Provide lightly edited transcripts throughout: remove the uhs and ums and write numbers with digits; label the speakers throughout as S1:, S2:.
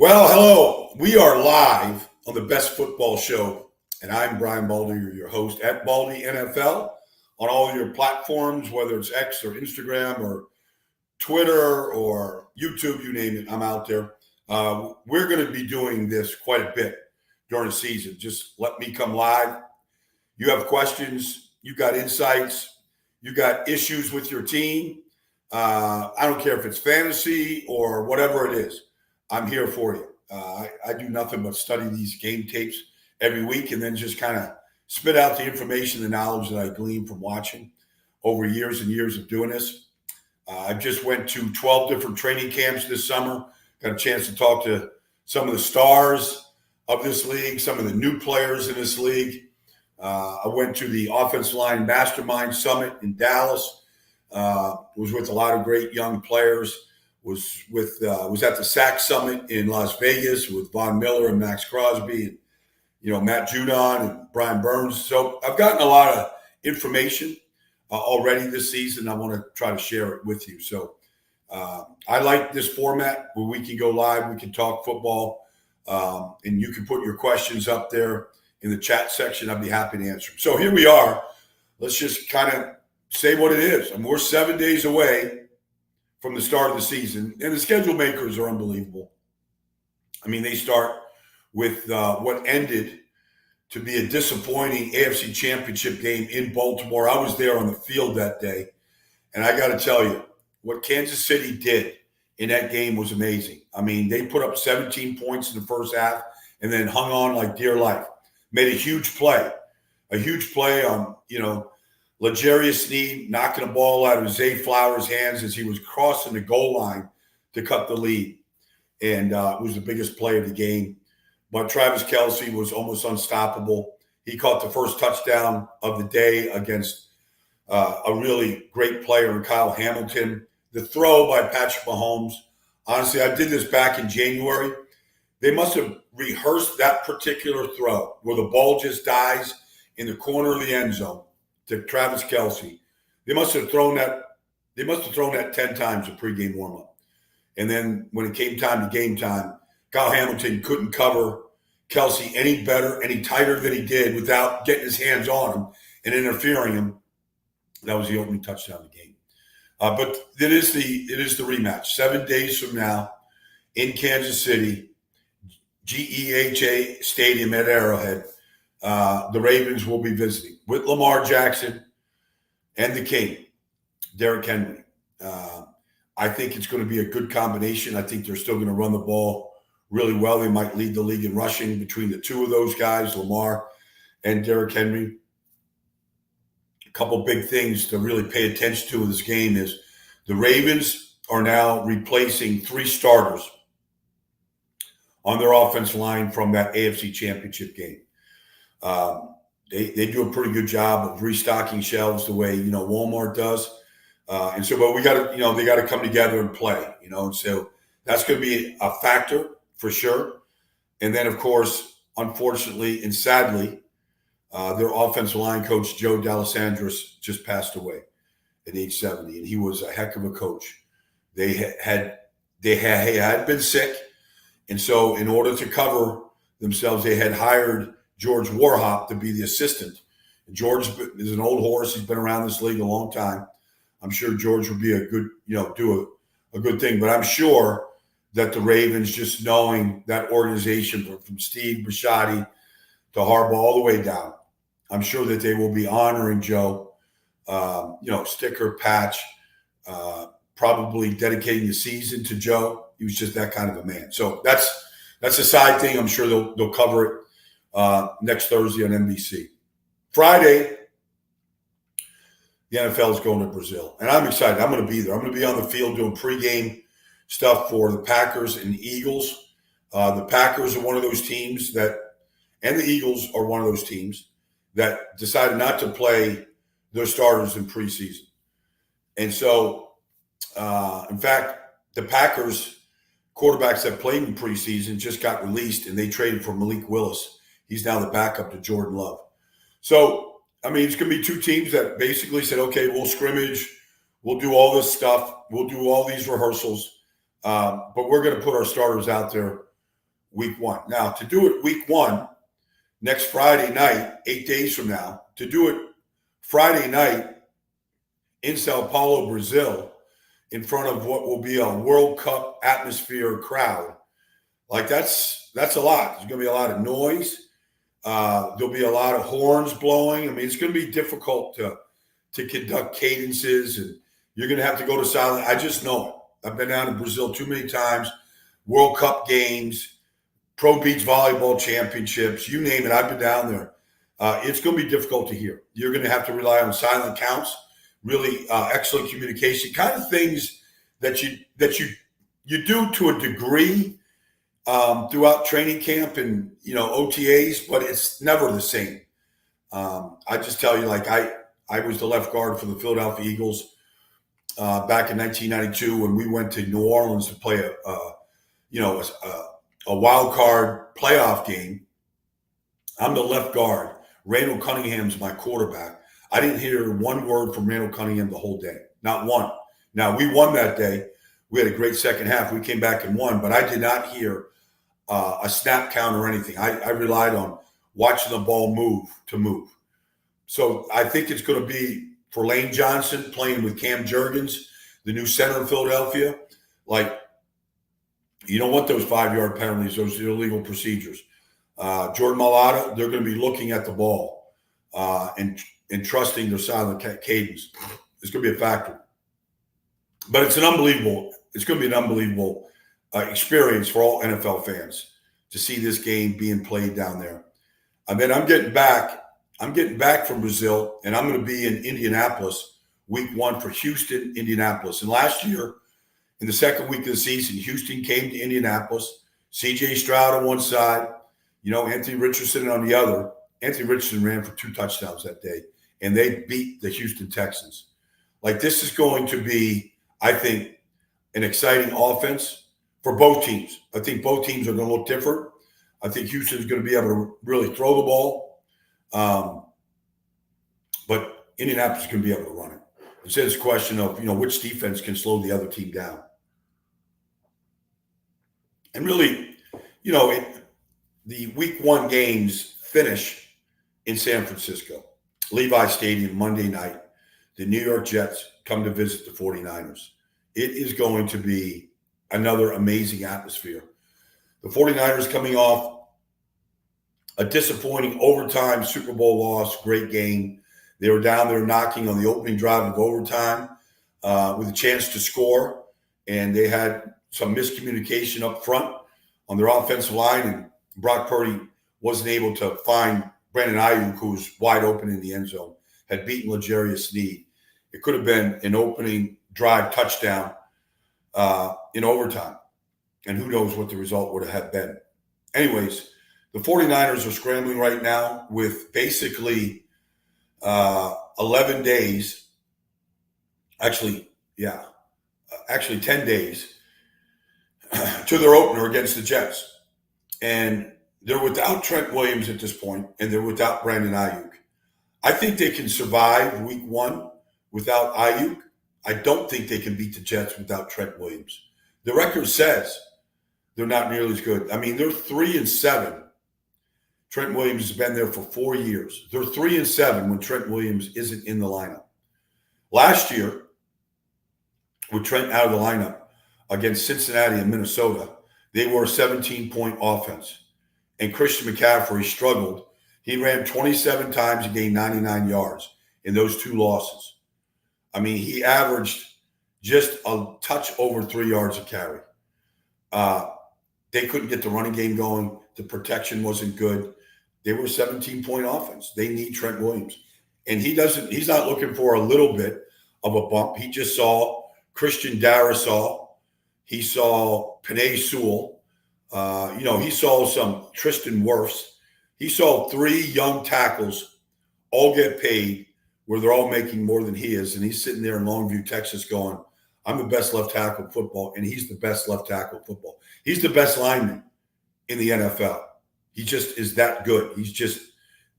S1: Well, hello. We are live on the best football show, and I'm Brian Baldy, your host at Baldy NFL on all your platforms, whether it's X or Instagram or Twitter or YouTube, you name it. I'm out there. We're going to be doing this quite a bit during the season. Just let me come live. You have questions, you got insights, you got issues with your team. I don't care if it's fantasy or whatever it is. I'm here for you. I do nothing but study these game tapes every week and then just kind of spit out the information, the knowledge that I gleaned from watching over years and years of doing this. I just went to 12 different training camps this summer. Got a chance to talk to some of the stars of this league, some of the new players in this league. I went to the Offensive Line Mastermind Summit in Dallas. Was with a lot of great young players. Was at the SAC Summit in Las Vegas with Von Miller and Max Crosby and Matt Judon and Brian Burns. So I've gotten a lot of information already this season. I want to try to share it with you. So I like this format where we can go live, we can talk football, and you can put your questions up there in the chat section. I'd be happy to answer them. So here we are. Let's just kind of say what it is. And we're 7 days away from the start of the season, and the schedule makers are unbelievable. I mean, they start with what ended to be a disappointing AFC Championship game in Baltimore. I was there on the field that day, and I got to tell you, what Kansas City did in that game was amazing. I mean, they put up 17 points in the first half and then hung on like dear life. Made a huge play on, L'Jarius Sneed knocking a ball out of Zay Flowers' hands as he was crossing the goal line to cut the lead. And it was the biggest play of the game. But Travis Kelce was almost unstoppable. He caught the first touchdown of the day against a really great player in Kyle Hamilton. The throw by Patrick Mahomes. Honestly, I did this back in January. They must have rehearsed that particular throw where the ball just dies in the corner of the end zone to Travis Kelce. They must have thrown that 10 times in pregame warmup. And then when it came time to game time, Kyle Hamilton couldn't cover Kelce any better, any tighter than he did without getting his hands on him and interfering him. That was the opening touchdown of the game. But it is the rematch. 7 days from now in Kansas City, GEHA Stadium at Arrowhead. The Ravens will be visiting with Lamar Jackson and the King, Derrick Henry. I think it's going to be a good combination. I think they're still going to run the ball really well. They might lead the league in rushing between the two of those guys, Lamar and Derrick Henry. A couple big things to really pay attention to in this game is the Ravens are now replacing 3 starters on their offensive line from that AFC Championship game. They do a pretty good job of restocking shelves the way Walmart does, but we got to they got to come together and play, and so that's going to be a factor for sure. And then of course, unfortunately and sadly, their offensive line coach Joe D'Alessandris just passed away at age 70, and he was a heck of a coach. They had been sick, and so in order to cover themselves, they had hired George Warhop to be the assistant. George is an old horse. He's been around this league a long time. I'm sure George would be a good, do a good thing. But I'm sure that the Ravens, just knowing that organization from Steve Bisciotti to Harbaugh all the way down, I'm sure that they will be honoring Joe, sticker, patch, probably dedicating the season to Joe. He was just that kind of a man. So that's a side thing. I'm sure they'll cover it next Thursday on NBC. Friday, the NFL is going to Brazil, and I'm excited. I'm going to be there. I'm going to be on the field doing pregame stuff for the Packers and the Eagles. The Packers are one of those teams and the Eagles are one of those teams that decided not to play their starters in preseason. And so, in fact, the Packers quarterbacks that played in preseason just got released, and they traded for Malik Willis. He's now the backup to Jordan Love. So, I mean, it's going to be 2 teams that basically said, okay, we'll scrimmage. We'll do all this stuff. We'll do all these rehearsals. But we're going to put our starters out there week one. Now, to do it week one, next Friday night, 8 days from now, to do it Friday night in Sao Paulo, Brazil, in front of what will be a World Cup atmosphere crowd, like that's a lot. There's going to be a lot of noise. There'll be a lot of horns blowing. I mean, it's going to be difficult to conduct cadences, and you're going to have to go to silent. I just know it. I've been down to Brazil too many times. World Cup games, Pro Beach Volleyball Championships, you name it. I've been down there. It's going to be difficult to hear. You're going to have to rely on silent counts, really excellent communication, kind of things that you do to a degree throughout training camp and OTAs, but it's never the same. I just tell you, like I was the left guard for the Philadelphia Eagles back in 1992 when we went to New Orleans to play a wild card playoff game. I'm the left guard. Randall Cunningham's my quarterback. I didn't hear one word from Randall Cunningham the whole day, not one. Now, we won that day. We had a great second half. We came back and won, but I did not hear a snap count or anything. I relied on watching the ball move. So I think it's going to be for Lane Johnson playing with Cam Jurgens, the new center of Philadelphia. Like, you don't want those 5-yard penalties, those illegal procedures. Jordan Mailata, they're going to be looking at the ball and trusting their silent cadence. It's going to be a factor. But it's going to be an unbelievable experience for all NFL fans to see this game being played down there. And then I'm getting back from Brazil, and I'm going to be in Indianapolis week one for Houston, Indianapolis. And last year, in the second week of the season, Houston came to Indianapolis. C.J. Stroud on one side, Anthony Richardson on the other. Anthony Richardson ran for 2 touchdowns that day, and they beat the Houston Texans. Like, this is going to be, I think, an exciting offense for both teams. I think both teams are going to look different. I think Houston's going to be able to really throw the ball. But Indianapolis is going to be able to run it. It's a question of, which defense can slow the other team down. And really, the week one games finish in San Francisco. Levi Stadium, Monday night. The New York Jets come to visit the 49ers. It is going to be another amazing atmosphere. The 49ers coming off a disappointing overtime Super Bowl loss, great game. They were down there knocking on the opening drive of overtime with a chance to score, and they had some miscommunication up front on their offensive line, and Brock Purdy wasn't able to find Brandon Ayuk, who was wide open in the end zone, had beaten L'Jarius Sneed. It could have been an opening drive touchdown in overtime, and who knows what the result would have been. Anyways, the 49ers are scrambling right now with basically 11 days, actually 10 days to their opener against the Jets. And they're without Trent Williams at this point, and they're without Brandon Ayuk. I think they can survive week one without Ayuk. I don't think they can beat the Jets without Trent Williams. The record says they're not nearly as good. I mean, they're 3-7. Trent Williams has been there for 4 years. They're 3-7 when Trent Williams isn't in the lineup. Last year, with Trent out of the lineup against Cincinnati and Minnesota, they were a 17-point offense. And Christian McCaffrey struggled. He ran 27 times and gained 99 yards in those 2 losses. I mean, he averaged just a touch over 3 yards a carry. They couldn't get the running game going. The protection wasn't good. They were a 17-point offense. They need Trent Williams. And he's not looking for a little bit of a bump. He just saw Christian Darrisaw. He saw Penei Sewell. He saw some Tristan Wirfs. He saw 3 young tackles all get paid where they're all making more than he is. And he's sitting there in Longview, Texas going, I'm the best left tackle in football, and he's the best left tackle in football. He's the best lineman in the NFL. He just is that good. He's just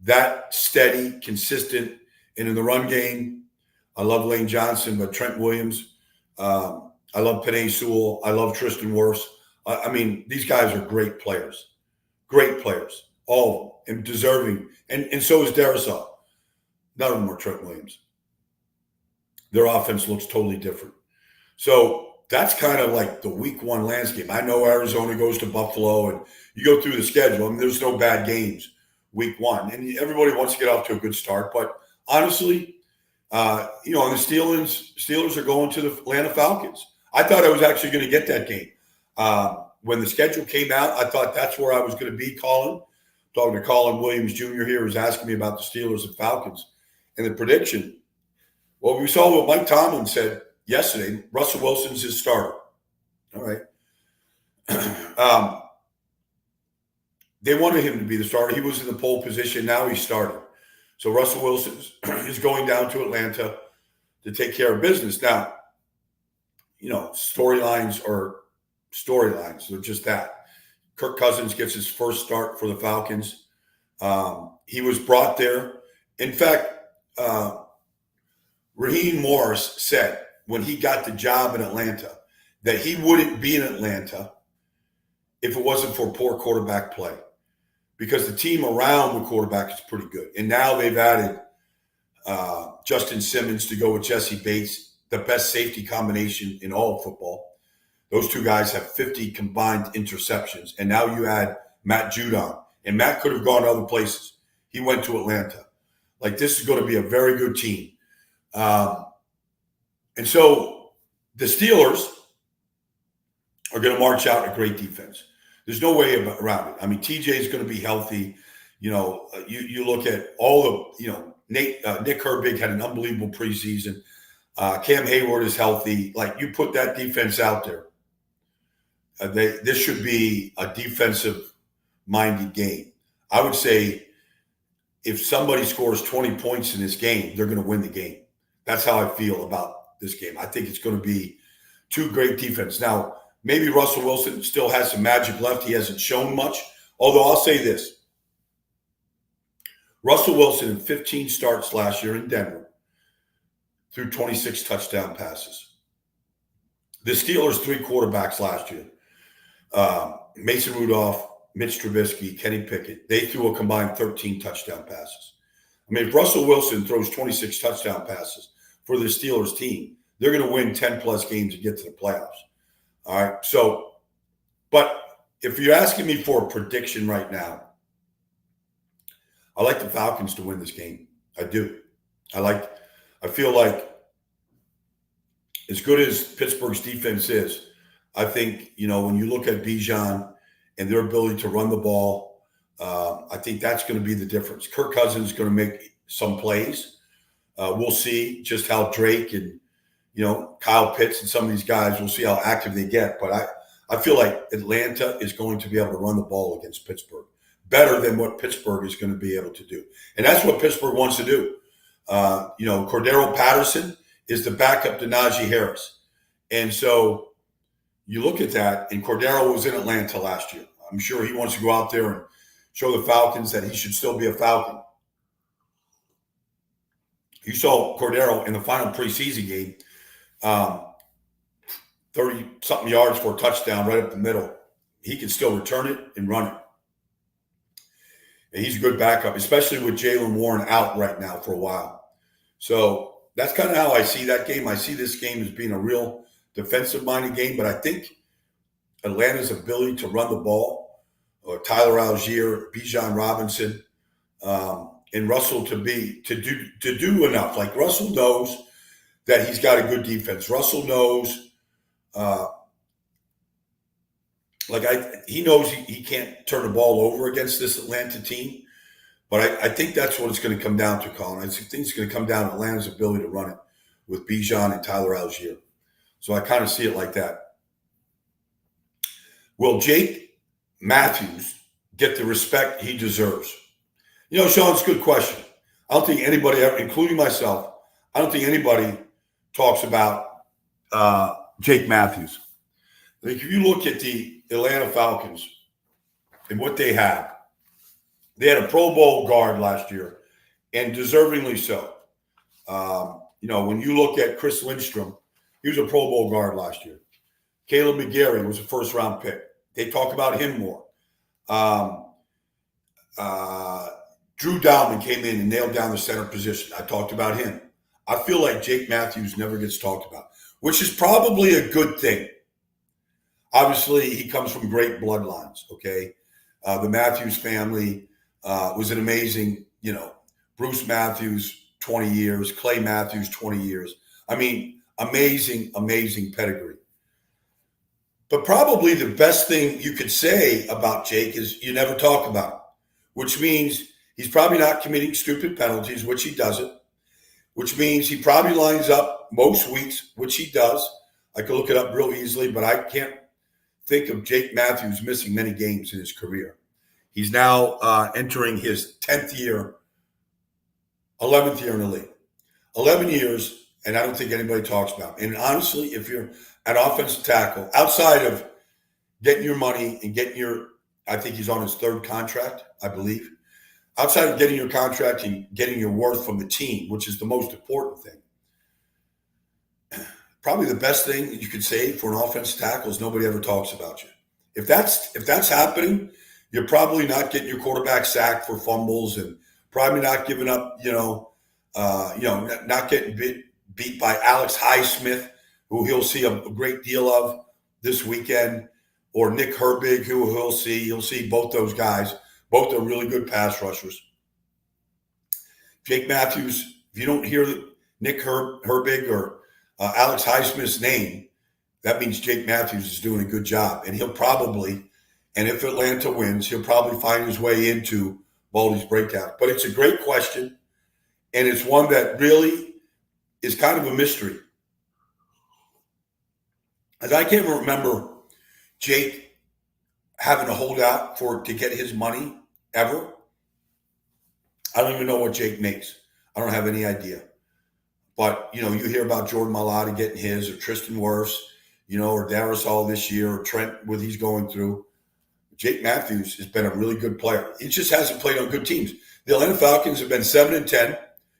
S1: that steady, consistent. And in the run game, I love Lane Johnson, but Trent Williams, I love Penei Sewell. I love Tristan Wirfs. I mean, these guys are great players, all of them, and deserving. And so is Darisaw. None of them are Trent Williams. Their offense looks totally different. So that's kind of like the week one landscape. I know Arizona goes to Buffalo, and you go through the schedule. I mean, there's no bad games week one, and everybody wants to get off to a good start. But honestly, and the Steelers are going to the Atlanta Falcons. I thought I was actually going to get that game. When the schedule came out, I thought that's where I was going to be calling. Talking to Colin Williams Jr. here, was asking me about the Steelers and Falcons. And the prediction, well, we saw what Mike Tomlin said yesterday. Russell Wilson's his starter. All right. They wanted him to be the starter. He was in the pole position. Now he's starting. So Russell Wilson is going down to Atlanta to take care of business. Now, storylines are storylines. They're just that. Kirk Cousins gets his first start for the Falcons. He was brought there. In fact, Raheem Morris said when he got the job in Atlanta that he wouldn't be in Atlanta if it wasn't for poor quarterback play, because the team around the quarterback is pretty good. And now they've added Justin Simmons to go with Jesse Bates, the best safety combination in all of football. Those two guys have 50 combined interceptions. And now you add Matt Judon. And Matt could have gone other places. He went to Atlanta. Like, this is going to be a very good team. And so the Steelers are going to march out a great defense. There's no way around it. I mean, TJ is going to be healthy. You look at all the, Nick Herbig had an unbelievable preseason. Cam Hayward is healthy. Like, you put that defense out there. This should be a defensive-minded game. I would say if somebody scores 20 points in this game, they're going to win the game. That's how I feel about this game. I think it's going to be two great defense. Now, maybe Russell Wilson still has some magic left. He hasn't shown much. Although I'll say this. Russell Wilson in 15 starts last year in Denver threw 26 touchdown passes. The Steelers' three quarterbacks last year, Mason Rudolph, Mitch Trubisky, Kenny Pickett, they threw a combined 13 touchdown passes. I mean, if Russell Wilson throws 26 touchdown passes for the Steelers team, they're going to win 10-plus games and get to the playoffs. All right. So, but if you're asking me for a prediction right now, I like the Falcons to win this game. I do. I feel like as good as Pittsburgh's defense is, I think, when you look at Bijan and their ability to run the ball, I think that's going to be the difference. Kirk Cousins is going to make some plays. We'll see just how Drake and, Kyle Pitts and some of these guys, we'll see how active they get. But I feel like Atlanta is going to be able to run the ball against Pittsburgh better than what Pittsburgh is going to be able to do. And that's what Pittsburgh wants to do. Cordero Patterson is the backup to Najee Harris. And so you look at that, and Cordero was in Atlanta last year. I'm sure he wants to go out there and show the Falcons that he should still be a Falcon. You saw Cordero in the final preseason game, 30-something yards for a touchdown right up the middle. He can still return it and run it. And he's a good backup, especially with Jaylen Warren out right now for a while. So that's kind of how I see that game. I see this game as being a real defensive-minded game, but I think Atlanta's ability to run the ball, Tyler Algier, Bijan Robinson, and Russell to do enough. Like, Russell knows that he's got a good defense. Russell knows, he knows he can't turn the ball over against this Atlanta team. But I think that's what it's going to come down to, Colin. I think it's going to come down to Atlanta's ability to run it with Bijan and Tyler Algier. So I kind of see it like that. Will Jake Matthews get the respect he deserves? Sean, it's a good question. I don't think anybody, including myself, I don't think anybody talks about Jake Matthews. I think if you look at the Atlanta Falcons and what they had a Pro Bowl guard last year, and deservingly so. When you look at Chris Lindstrom, he was a Pro Bowl guard last year. Caleb McGarry was a first-round pick. They talk about him more. Um, Drew Dalman came in and nailed down the center position. I talked about him. I feel like Jake Matthews never gets talked about, which is probably a good thing. Obviously, he comes from great bloodlines, okay? The Matthews family was an amazing, Bruce Matthews, 20 years, Clay Matthews, 20 years. I mean, amazing, amazing pedigree. But probably the best thing you could say about Jake is you never talk about him, which means he's probably not committing stupid penalties, which he doesn't, which means he probably lines up most weeks, which he does. I could look it up real easily, but I can't think of Jake Matthews missing many games in his career. He's now entering his 10th year, 11th year in the league. 11 years, and I don't think anybody talks about him. And honestly, if you're an offensive tackle, outside of getting your money and I think he's on his third contract, I believe. Outside of getting your contract and getting your worth from the team, which is the most important thing, probably the best thing that you could say for an offensive tackle is nobody ever talks about you. If that's happening, you're probably not getting your quarterback sacked for fumbles and probably not giving up, not getting beat by Alex Highsmith, who he'll see a great deal of this weekend, or Nick Herbig, who he'll see. You'll see both those guys. Both are really good pass rushers. Jake Matthews, if you don't hear Nick Herbig or Alex Highsmith's name, that means Jake Matthews is doing a good job. And he'll probably, and if Atlanta wins, he'll probably find his way into Baldy's breakout. But it's a great question, and it's one that really is kind of a mystery. As I can't remember Jake having to hold out to get his money ever. I don't even know what Jake makes. I don't have any idea. But, you hear about Jordan Mailata getting his, or Tristan Wirfs, or Darius Hall this year, or Trent, what he's going through. Jake Matthews has been a really good player. He just hasn't played on good teams. The Atlanta Falcons have been 7-10,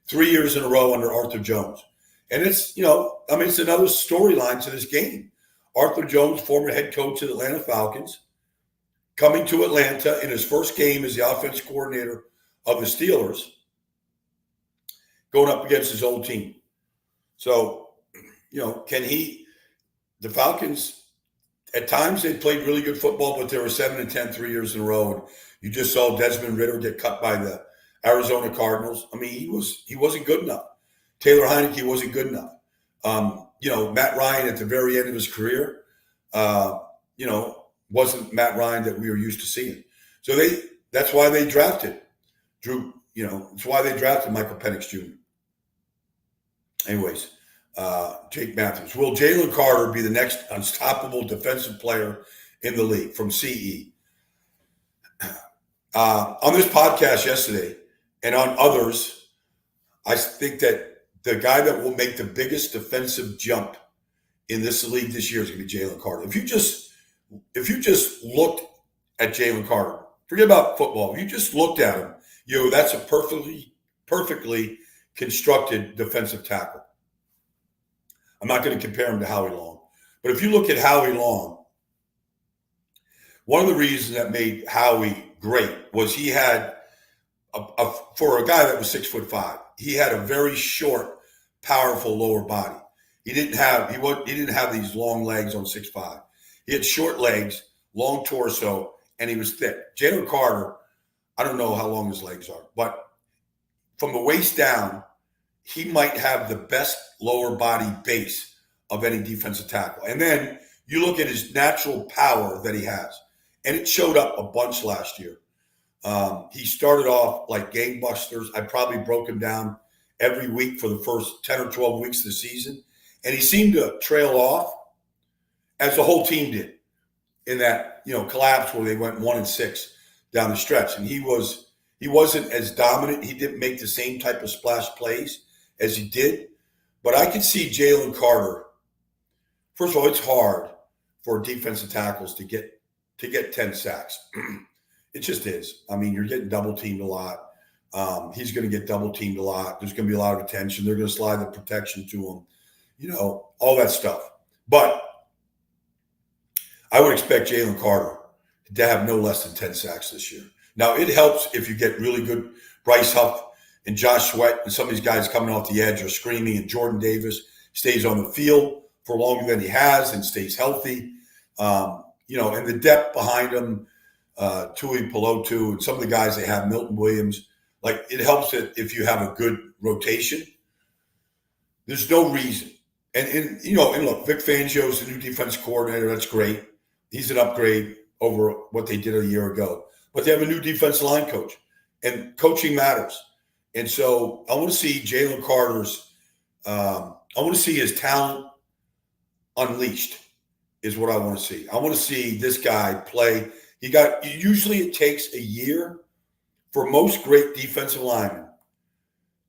S1: 3 years in a row under Arthur Jones. And it's, it's another storyline to this game. Arthur Jones, former head coach of the Atlanta Falcons, coming to Atlanta in his first game as the offensive coordinator of the Steelers, going up against his old team. So, the Falcons, at times they played really good football, but they were 7-10, 3 years in a row. And you just saw Desmond Ridder get cut by the Arizona Cardinals. I mean, he wasn't good enough. Taylor Heineke wasn't good enough. Matt Ryan at the very end of his career, wasn't Matt Ryan that we were used to seeing. So that's why they drafted Drew. It's why they drafted Michael Penix Jr. Anyways, Jake Matthews. Will Jalen Carter be the next unstoppable defensive player in the league from CE? On this podcast yesterday and on others, I think that the guy that will make the biggest defensive jump in this league this year is going to be Jalen Carter. If you just looked at Jalen Carter, forget about football. If you just looked at him, that's a perfectly constructed defensive tackle. I'm not going to compare him to Howie Long. But if you look at Howie Long, one of the reasons that made Howie great was he had, for a guy that was 6'5", he had a very short, powerful lower body. He didn't have these long legs on 6'5". He had short legs, long torso, and he was thick. Jalen Carter, I don't know how long his legs are, but from the waist down, he might have the best lower body base of any defensive tackle. And then you look at his natural power that he has, and it showed up a bunch last year. He started off like gangbusters. I probably broke him down every week for the first 10 or 12 weeks of the season. And he seemed to trail off, as the whole team did, in that, collapse where they went 1-6 down the stretch. And he wasn't as dominant. He didn't make the same type of splash plays as he did. But I could see Jalen Carter. First of all, it's hard for defensive tackles to get 10 sacks. It just is. I mean, you're getting double teamed a lot. He's going to get double teamed a lot. There's going to be a lot of attention. They're going to slide the protection to him, all that stuff. But I would expect Jalen Carter to have no less than 10 sacks this year. Now, it helps if you get really good Bryce Huff and Josh Sweat and some of these guys coming off the edge are screaming, and Jordan Davis stays on the field for longer than he has and stays healthy. And the depth behind him, Tui Pelotu, and some of the guys they have, Milton Williams, like it helps it if you have a good rotation. There's no reason. And look, Vic Fangio's the new defense coordinator. That's great. He's an upgrade over what they did a year ago. But they have a new defensive line coach, and coaching matters. And so I want to see Jalen Carter's I want to see his talent unleashed is what I want to see. I want to see this guy play. Usually it takes a year for most great defensive linemen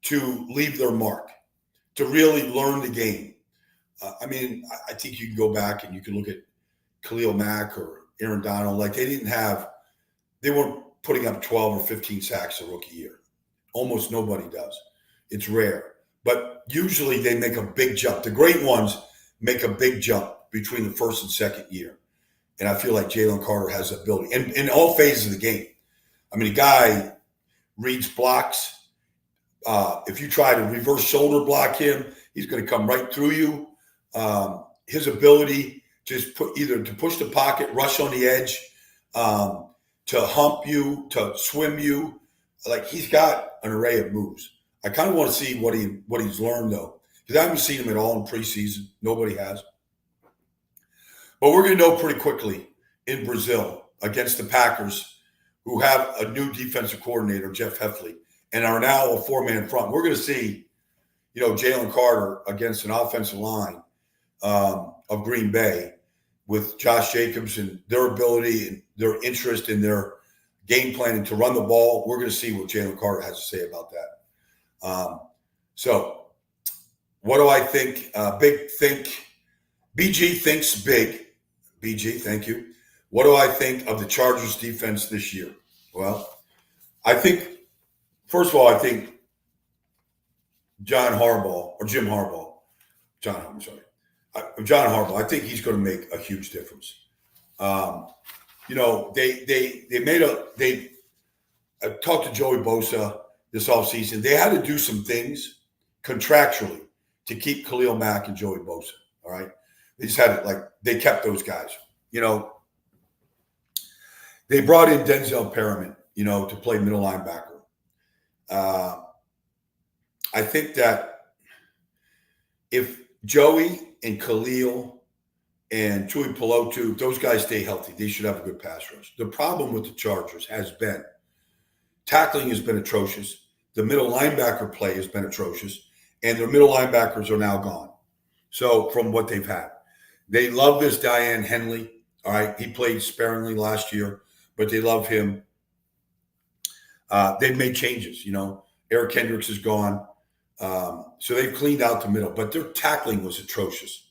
S1: to leave their mark, to really learn the game. I think you can go back and you can look at Khalil Mack or Aaron Donald. Like they weren't putting up 12 or 15 sacks a rookie year. Almost nobody does. It's rare. But usually they make a big jump. The great ones make a big jump between the first and second year. And I feel like Jalen Carter has the ability. And in all phases of the game. A guy reads blocks. If you try to reverse shoulder block him, he's going to come right through you. His ability to push the pocket, rush on the edge, to hump you, to swim you. Like he's got an array of moves. I kind of want to see what he's learned though, because I haven't seen him at all in preseason. Nobody has. But we're going to know pretty quickly in Brazil against the Packers, who have a new defensive coordinator, Jeff Heffley, and are now a four-man front. We're going to see, Jalen Carter against an offensive line of Green Bay with Josh Jacobs and their ability and their interest in their game planning to run the ball. We're going to see what Jalen Carter has to say about that. So what do I think? BG thinks big. BG, thank you. What do I think of the Chargers defense this year? Well, first of all, I think John Harbaugh, I think he's going to make a huge difference. I talked to Joey Bosa this offseason. They had to do some things contractually to keep Khalil Mack and Joey Bosa. All right. They just had it they kept those guys. They brought in Denzel Perriman, to play middle linebacker. I think that if Joey and Khalil and Tui Pelotu, if those guys stay healthy, they should have a good pass rush. The problem with the Chargers has been tackling has been atrocious. The middle linebacker play has been atrocious. And their middle linebackers are now gone. So from what they've had. They love this Diane Henley. All right. He played sparingly last year, but they love him. They've made changes, Eric Kendricks is gone. So they've cleaned out the middle, but their tackling was atrocious.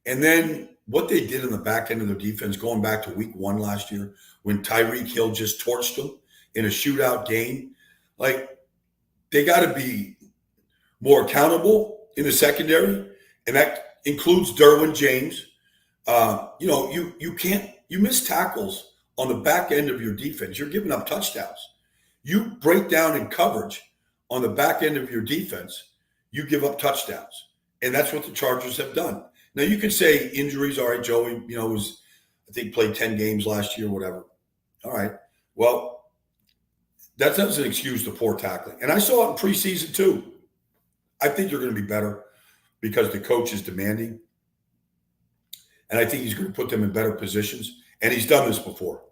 S1: And then what they did in the back end of their defense, going back to week 1 last year, when Tyreek Hill just torched them in a shootout game, they got to be more accountable in the secondary. And that includes Derwin James. You miss tackles on the back end of your defense. You're giving up touchdowns. You break down in coverage on the back end of your defense, you give up touchdowns. And that's what the Chargers have done. Now, you could say injuries. All right, Joey, played 10 games last year, whatever. All right. Well, that doesn't excuse the poor tackling. And I saw it in preseason too. I think you're going to be better because the coach is demanding. And I think he's going to put them in better positions. And he's done this before.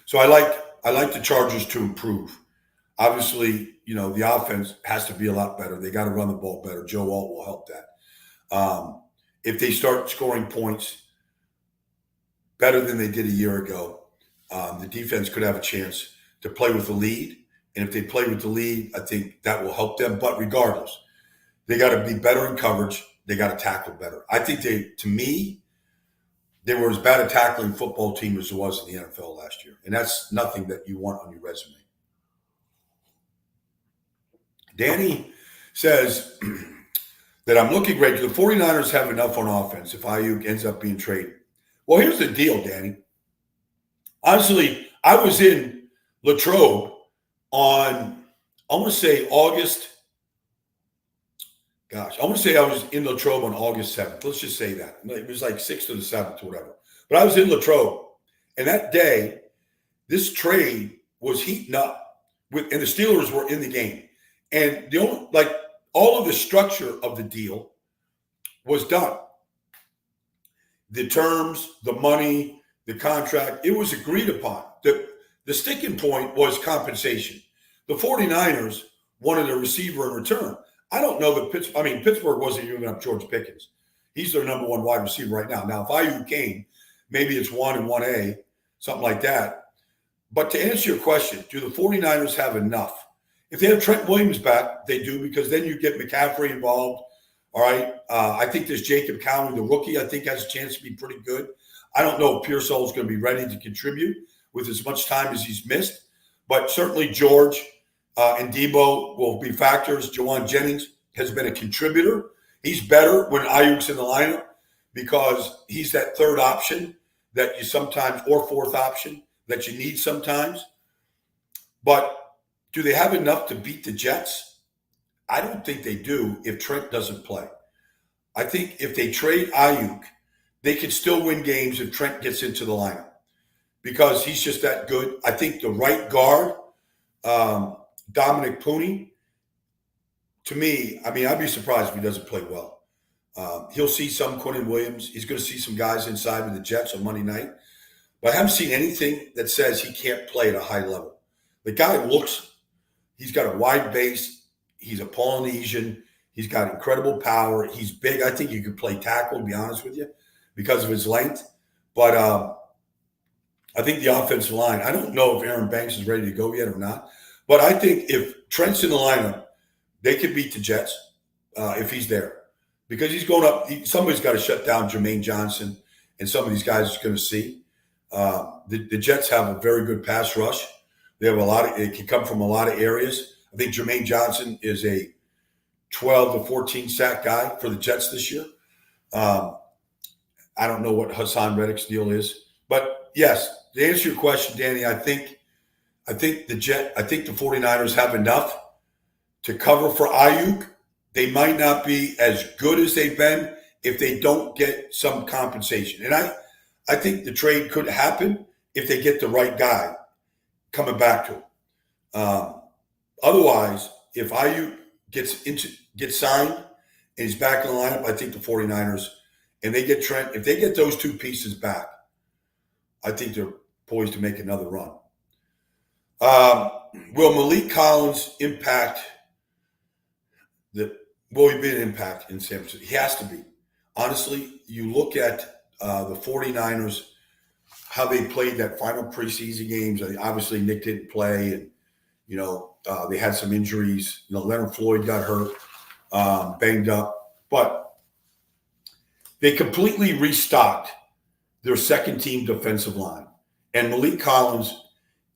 S1: So I like the Chargers to improve. Obviously, the offense has to be a lot better. They got to run the ball better. Joe Alt will help that. If they start scoring points better than they did a year ago, the defense could have a chance to play with the lead. And if they play with the lead, I think that will help them. But regardless, they got to be better in coverage. They got to tackle better. I think they were as bad a tackling football team as there was in the NFL last year. And that's nothing that you want on your resume. Danny says that I'm looking great. Do the 49ers have enough on offense if Ayuk ends up being traded? Well, here's the deal, Danny. Honestly, I was in Latrobe on, I want to say August. Gosh, I want to say I was in Latrobe on August 7th. Let's just say that. It was like 6th or the 7th or whatever. But I was in Latrobe. And that day, this trade was heating up and the Steelers were in the game. And the only, like, all of the structure of the deal was done. The terms, the money, the contract, it was agreed upon. The sticking point was compensation. The 49ers wanted a receiver in return. I don't know that Pittsburgh wasn't giving up George Pickens. He's their number one wide receiver right now. Now, if Ayuk came, maybe it's 1 and 1A, something like that. But to answer your question, do the 49ers have enough? If they have Trent Williams back, they do, because then you get McCaffrey involved. All right. I think there's Jacob Cowling, the rookie, I think has a chance to be pretty good. I don't know if Pearsall is going to be ready to contribute with as much time as he's missed, but certainly George and Debo will be factors. Jawan Jennings has been a contributor. He's better when Ayuk's in the lineup because he's that third option that you sometimes, or fourth option that you need sometimes. But do they have enough to beat the Jets? I don't think they do if Trent doesn't play. I think if they trade Ayuk, they can still win games if Trent gets into the lineup because he's just that good. I think the right guard, Dominic Pooney, to me, I'd be surprised if he doesn't play well. He'll see some Quinnen Williams. He's going to see some guys inside with the Jets on Monday night. But I haven't seen anything that says he can't play at a high level. The guy he's got a wide base. He's a Polynesian. He's got incredible power. He's big. I think he could play tackle, to be honest with you, because of his length. But I think the offensive line, I don't know if Aaron Banks is ready to go yet or not. But I think if Trent's in the lineup, they could beat the Jets if he's there. Because he's going up. Somebody's got to shut down Jermaine Johnson and some of these guys are going to see. The Jets have a very good pass rush. They have it can come from a lot of areas. I think Jermaine Johnson is a 12 to 14 sack guy for the Jets this year. I don't know what Hassan Reddick's deal is. But yes, to answer your question, Danny, I think the 49ers have enough to cover for Ayuk. They might not be as good as they've been if they don't get some compensation. And I think the trade could happen if they get the right guy coming back to him. Otherwise, if Ayuk gets signed and he's back in the lineup, I think the 49ers, and they get Trent, if they get those two pieces back, I think they're poised to make another run. Will Malik Collins will he be an impact in San Francisco? He has to be. Honestly, you look at the 49ers, how they played that final preseason games. Obviously, Nick didn't play, and they had some injuries. Leonard Floyd got hurt, banged up, but they completely restocked their second-team defensive line, and Malik Collins,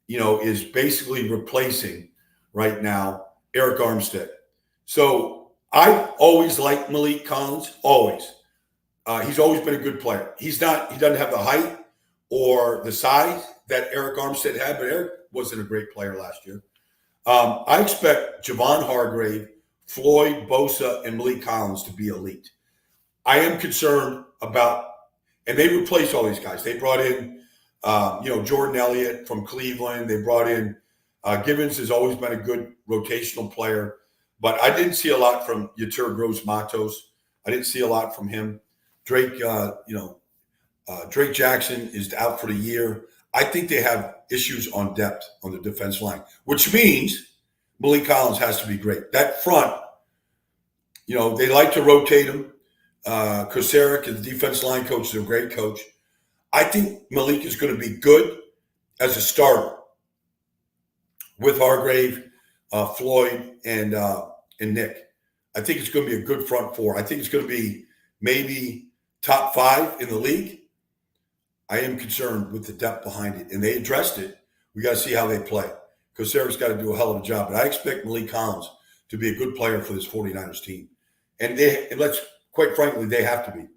S1: is basically replacing right now Eric Armstead. So I always liked Malik Collins, always. He's always been a good player. He doesn't have the height or the size that Eric Armstead had, but Eric wasn't a great player last year. I expect Javon Hargrave, Floyd, Bosa, and Malik Collins to be elite. I am concerned about, and they replaced all these guys. They brought in, Jordan Elliott from Cleveland. They brought in, Givens has always been a good rotational player, but I didn't see a lot from Yetur Gross-Matos. I didn't see a lot from him. Drake, Drake Jackson is out for the year. I think they have issues on depth on the defense line, which means Malik Collins has to be great. That front, they like to rotate him. Kosaric, the defense line coach, is a great coach. I think Malik is going to be good as a starter with Hargrave, Floyd, and Nick. I think it's going to be a good front four. I think it's going to be maybe top 5 in the league. I am concerned with the depth behind it, and they addressed it. We got to see how they play. Kosaric's got to do a hell of a job, but I expect Malik Collins to be a good player for this 49ers team. And quite frankly, they have to be.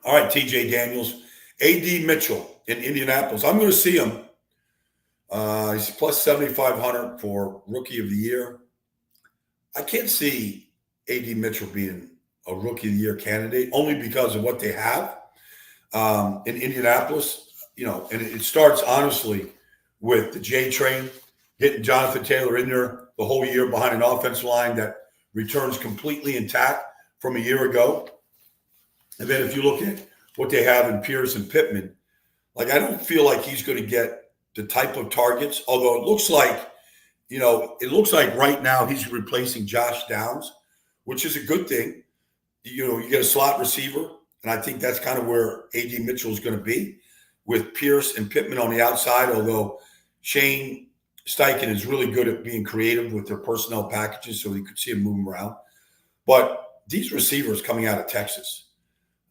S1: All right, TJ Daniels. A.D. Mitchell in Indianapolis. I'm going to see him. He's plus 7,500 for Rookie of the Year. I can't see A.D. Mitchell being a Rookie of the Year candidate only because of what they have in Indianapolis. And it starts honestly with the J train, getting Jonathan Taylor in there the whole year behind an offensive line that returns completely intact from a year ago. And then if you look at what they have in Pierce and Pittman, I don't feel like he's going to get the type of targets, although it looks like right now he's replacing Josh Downs, which is a good thing. You get a slot receiver, and I think that's kind of where A.D. Mitchell is going to be with Pierce and Pittman on the outside, although Shane Steichen is really good at being creative with their personnel packages, so you could see him moving around. But these receivers coming out of Texas,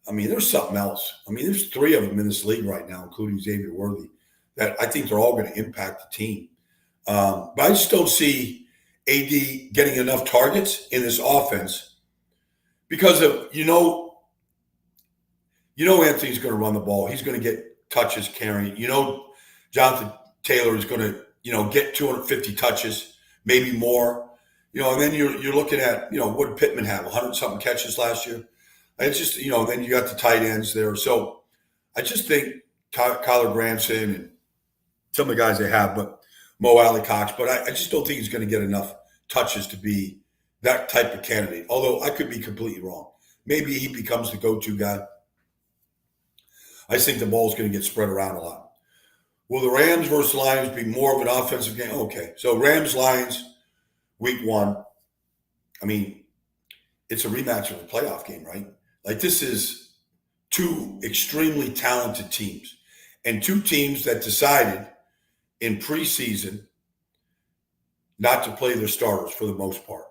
S1: there's something else. There's 3 of them in this league right now, including Xavier Worthy, that I think they're all going to impact the team. But I just don't see AD getting enough targets in this offense because of, Anthony's going to run the ball. He's going to get touches carrying. Jonathan Taylor is going to, get 250 touches, maybe more. And then you're looking at, what did Pittman have? 100-something catches last year. And it's just, then you got the tight ends there. So I just think Kyler Granson and some of the guys they have, but Mo Alley-Cox, but I just don't think he's going to get enough touches to be that type of candidate. Although I could be completely wrong. Maybe he becomes the go-to guy. I just think the ball's going to get spread around a lot. Will the Rams versus Lions be more of an offensive game? Okay, so Rams-Lions, week 1. It's a rematch of a playoff game, right? This is 2 extremely talented teams and 2 teams that decided in preseason not to play their starters for the most part.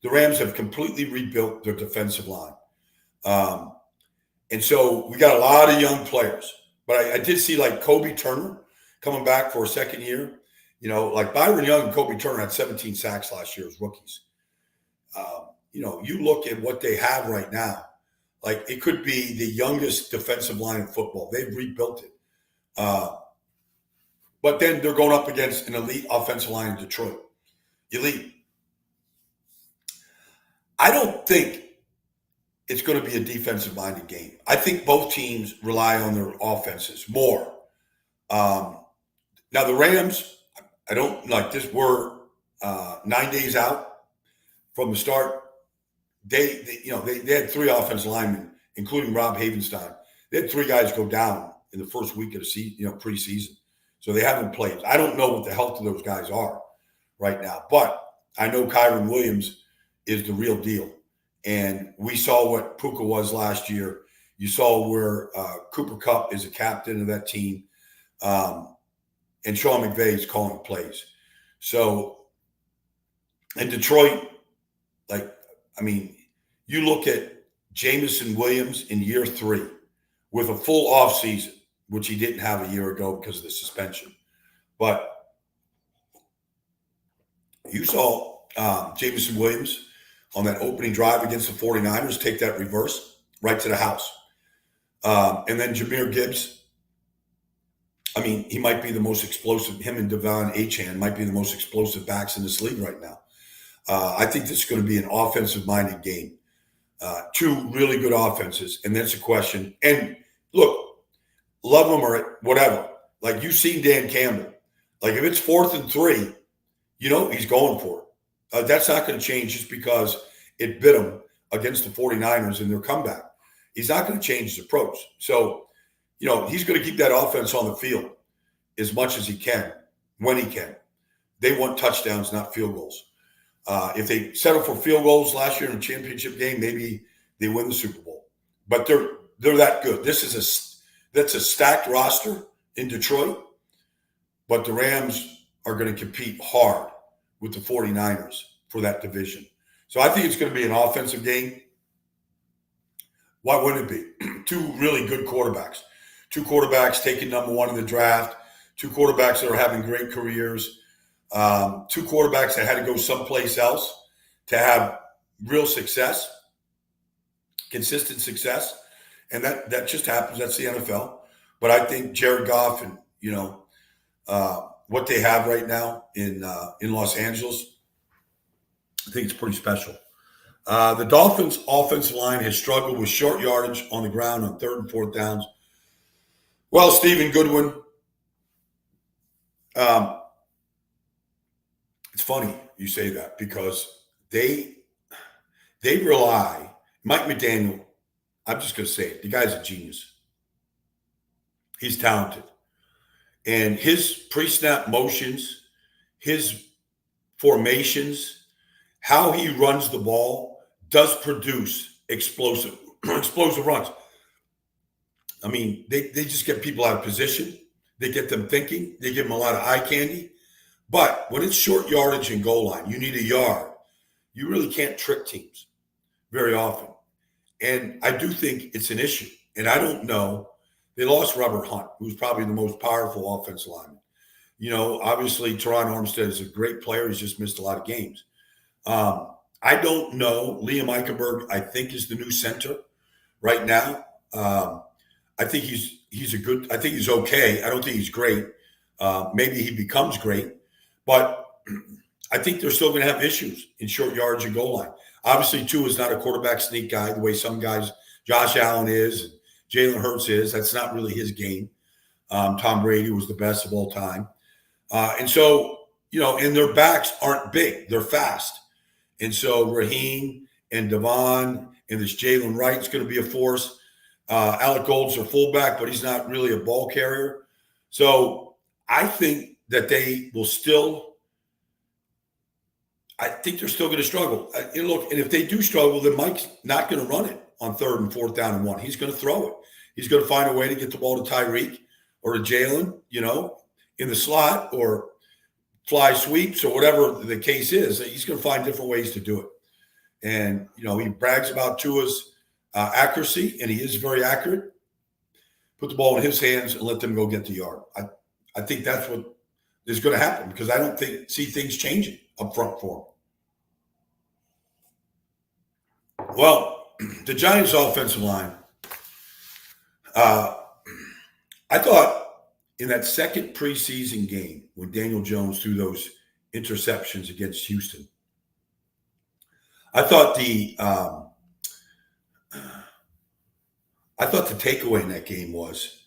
S1: The Rams have completely rebuilt their defensive line. And so we got a lot of young players. But I did see Kobe Turner coming back for a second year. Byron Young and Kobe Turner had 17 sacks last year as rookies. You look at what they have right now, it could be the youngest defensive line in football. They've rebuilt it. But then they're going up against an elite offensive line in Detroit. Elite. I don't think it's going to be a defensive-minded game. I think both teams rely on their offenses more. Now, the Rams, I don't like this. We're 9 days out from the start. They had 3 offensive linemen, including Rob Havenstein. They had 3 guys go down in the first week of the season, preseason. So they haven't played. I don't know what the health of those guys are right now, but I know Kyron Williams is the real deal. And we saw what Puka was last year. You saw where Cooper Kupp is a captain of that team. And Sean McVay is calling plays. So in Detroit, you look at Jamison Williams in year 3 with a full offseason, which he didn't have a year ago because of the suspension. But you saw Jamison Williams on that opening drive against the 49ers take that reverse right to the house. And then Jahmyr Gibbs, he might be the most explosive. Him and Devon Achane might be the most explosive backs in this league right now. I think this is going to be an offensive-minded game. 2 really good offenses, and that's a question. And look, love them or whatever. You've seen Dan Campbell. If it's 4th and 3, he's going for it. That's not going to change just because it bit him against the 49ers in their comeback. He's not going to change his approach. So, he's going to keep that offense on the field as much as he can, when he can. They want touchdowns, not field goals. If they settle for field goals last year in the championship game, maybe they win the Super Bowl. But they're that good. That's a stacked roster in Detroit, but the Rams are going to compete hard with the 49ers for that division. So I think it's going to be an offensive game. Why wouldn't it be? 2 really good quarterbacks. 2 quarterbacks taken number 1 in the draft. 2 quarterbacks that are having great careers. 2 quarterbacks that had to go someplace else to have real success, consistent success. And that just happens. That's the NFL. But I think Jared Goff and what they have right now in Los Angeles, I think it's pretty special. The Dolphins' offensive line has struggled with short yardage on the ground on third and fourth downs. Well, Stephen Goodwin, it's funny you say that because they rely. Mike McDaniel, I'm just going to say it. The guy's a genius. He's talented. And his pre-snap motions, his formations, how he runs the ball does produce explosive runs. I mean, they just get people out of position. They get them thinking. They give them a lot of eye candy. But when it's short yardage and goal line, you need a yard. You really can't trick teams very often. And I do think it's an issue. And I don't know. They lost Robert Hunt, who's probably the most powerful offensive lineman. Obviously, Teron Armstead is a great player. He's just missed a lot of games. I don't know. Liam Eichenberg, I think, is the new center right now. I think he's a good. I think he's okay. I don't think he's great. Maybe he becomes great, but I think they're still going to have issues in short yards and goal line. Obviously, Tua is not a quarterback sneak guy the way some guys, Josh Allen is, and Jalen Hurts is. That's not really his game. Tom Brady was the best of all time, and so and their backs aren't big; they're fast, and so Raheem and Devon and this Jalen Wright's going to be a force. Alec Gold's their fullback, but he's not really a ball carrier. So I think that they will still. I think they're still going to struggle. And look, and if they do struggle, then Mike's not going to run it on third and fourth down and one. He's going to throw it. He's going to find a way to get the ball to Tyreek or to Jalen, in the slot or fly sweeps or whatever the case is. He's going to find different ways to do it. And, he brags about Tua's accuracy, and he is very accurate. Put the ball in his hands and let them go get the yard. I think that's what is going to happen because I don't see things changing up front for him. Well, the Giants' offensive line, I thought in that second preseason game when Daniel Jones threw those interceptions against Houston, I thought the takeaway in that game was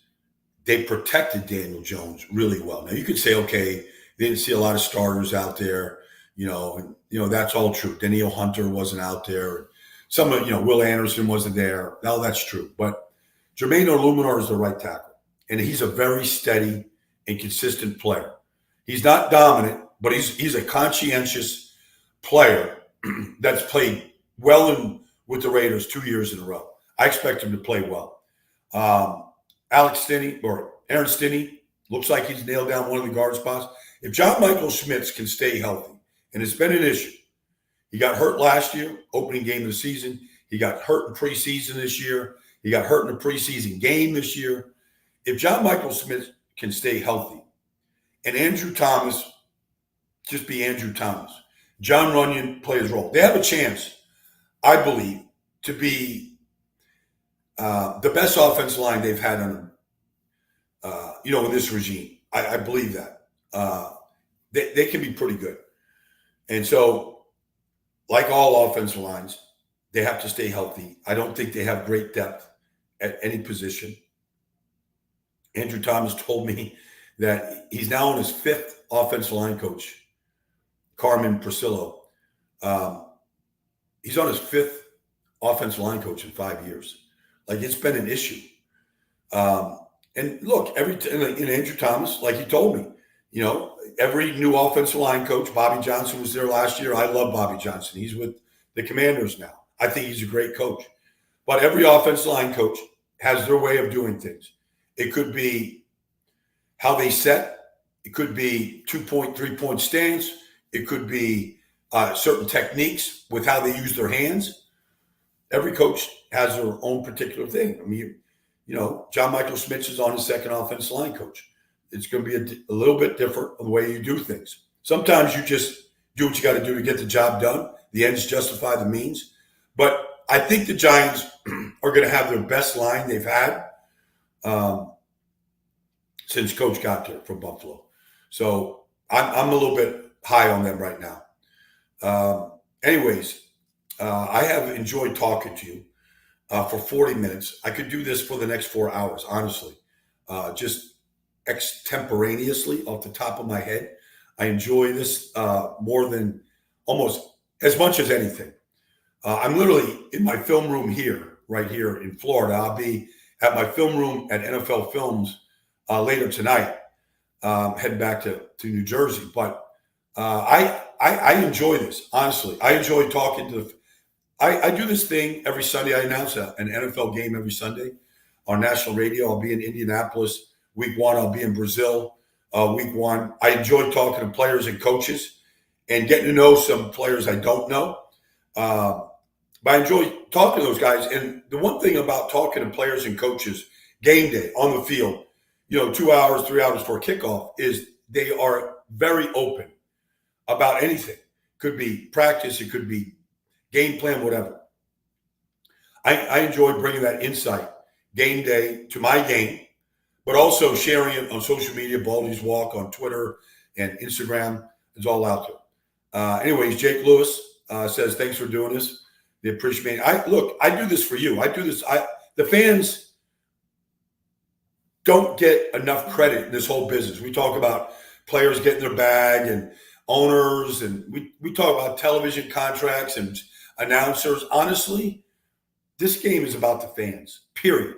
S1: they protected Daniel Jones really well. Now you could say, okay, they didn't see a lot of starters out there, and that's all true. Danielle Hunter wasn't out there. Some of Will Anderson wasn't there. Now that's true. But Jermaine Oluminar is the right tackle, and he's a very steady and consistent player. He's not dominant, but he's a conscientious player that's played well with the Raiders 2 years in a row. I expect him to play well. Aaron Stinney looks like he's nailed down one of the guard spots. If John Michael Schmitz can stay healthy, and it's been an issue. He got hurt last year, opening game of the season. He got hurt in preseason this year. He got hurt in the preseason game this year. If John Michael Schmitz can stay healthy, and Andrew Thomas just be Andrew Thomas, John Runyon play his role, they have a chance, I believe, to be the best offensive line they've had on, in this regime. I believe that. They can be pretty good. And so, like all offensive lines, they have to stay healthy. I don't think they have great depth at any position. Andrew Thomas told me that he's now on his fifth offensive line coach, Carmen Priscillo. He's on his fifth offensive line coach in 5 years. Like, it's been an issue. And look, Andrew Thomas, like he told me, every new offensive line coach, Bobby Johnson was there last year. I love Bobby Johnson. He's with the Commanders now. I think he's a great coach. But every offensive line coach has their way of doing things. It could be how they set. It could be 2-point, 3-point stance. It could be certain techniques with how they use their hands. Every coach has their own particular thing. I mean, John Michael Schmitz is on his second offensive line coach. It's going to be a little bit different of the way you do things. Sometimes you just do what you got to do to get the job done. The ends justify the means. But I think the Giants are going to have their best line they've had. since Coach got there from Buffalo. So I'm a little bit high on them right now. Anyways, I have enjoyed talking to you for 40 minutes. I could do this for the next 4 hours, honestly, just extemporaneously off the top of my head. I enjoy this more than almost as much as anything. I'm literally in my film room here, right here in Florida. I'll be at my film room at NFL Films later tonight, heading back to New Jersey. But I enjoy this, honestly. I enjoy talking to I do this thing every Sunday. I announce an NFL game every Sunday on national radio. I'll be in Indianapolis week one. I'll be in Brazil week one. I enjoy talking to players and coaches and getting to know some players I don't know. But I enjoy talking to those guys. And the one thing about talking to players and coaches game day on the field, 2 hours, 3 hours before kickoff, is they are very open about anything. Could be practice, it could be game plan, whatever. I enjoy bringing that insight game day to my game, but also sharing it on social media, Baldy's Walk on Twitter and Instagram. It's all out there. Anyways, Jake Lewis says, thanks for doing this. They appreciate it. Look, I do this for you. I do this. The fans don't get enough credit in this whole business. We talk about players getting their bag and owners, and we talk about television contracts and announcers. Honestly, this game is about the fans, period.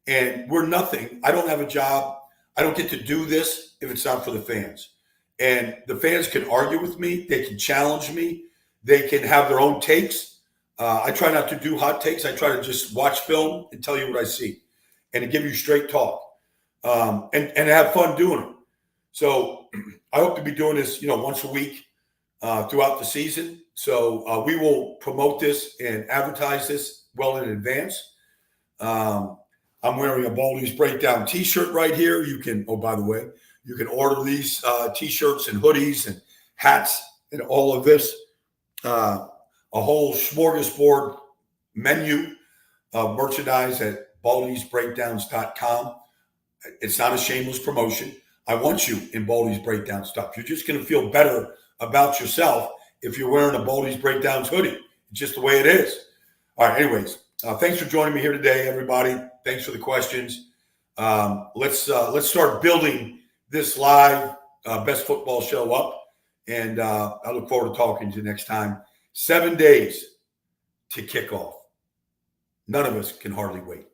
S1: And we're nothing. I don't have a job. I don't get to do this if it's not for the fans. And the fans can argue with me. They can challenge me. They can have their own takes. I try not to do hot takes. I try to just watch film and tell you what I see and to give you straight talk and have fun doing it. So I hope to be doing this, once a week throughout the season. So we will promote this and advertise this well in advance. I'm wearing a Baldy's Breakdown t-shirt right here. You can, by the way, you can order these t-shirts and hoodies and hats and all of this. A whole smorgasbord menu of merchandise at baldysbreakdowns.com. It's not a shameless promotion. I want you in Baldy's Breakdown stuff. You're just going to feel better about yourself if you're wearing a Baldy's Breakdowns hoodie. It's just the way it is. All right, anyways, thanks for joining me here today, everybody. Thanks for the questions. Let's start building this live Best Football Show up. And I look forward to talking to you next time. 7 days to kick off. None of us can hardly wait.